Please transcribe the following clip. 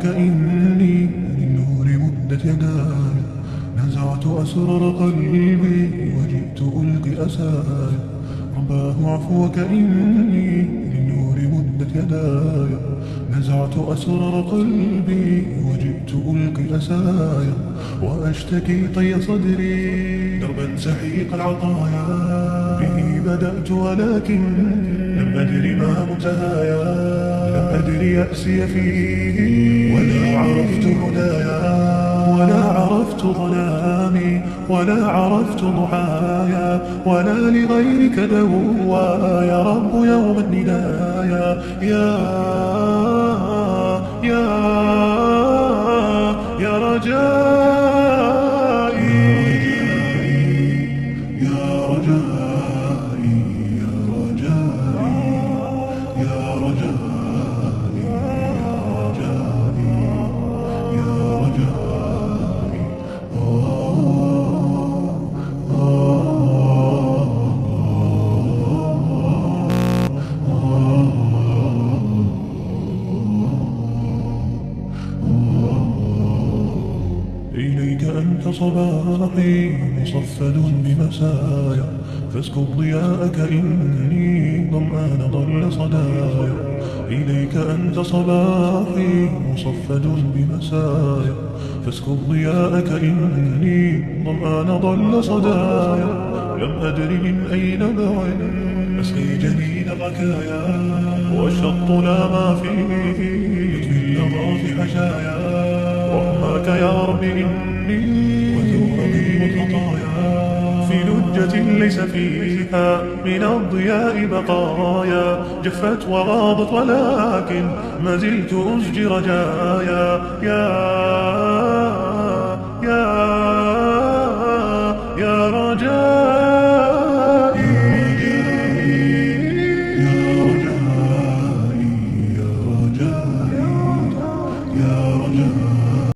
عفوك إني للنور مدت يداي، نزعت أسرار قلبي وجئت ألقي أساي. رباه عفوك إني للنور مدت يداي، نزعت أسرار قلبي وجئت ألقي أساي. وأشتكي طي صدري دربا سحيق العطايا، به بدأت ولكن لم أدري ما منتهايا. لم أدري يأسي فيه ولا عرفت هدايا، ولا عرفت ظلامي ولا عرفت ضحايا، ولا لغيرك دوايا يا رب يوم الندايا. يا يا رجائي، يا رجائي، يا رجائي، يا رجائي، يا رجائي، إليك أنت صباحي مصفد بمسايا، فاسكب ضياءك إني ظمآن ضل صدايا. إليك أنت صباحي مصفد بمسايا، فاسكب ضياءك إني ظمآن ضل صدايا. لم أدر من أين نبع أسقي جنين الركايا، والشط لا ما فيه يطفي الأضراف حشايا. رحماك يا رب إني وذوربي والخطايا، في لجة ليس فيها من الضياء بقايا. جفت وغاضت ولكن ما زلت أزجي رجايا. يا يا رجائي، يا رجائي، يا رجائي، يا رجائي.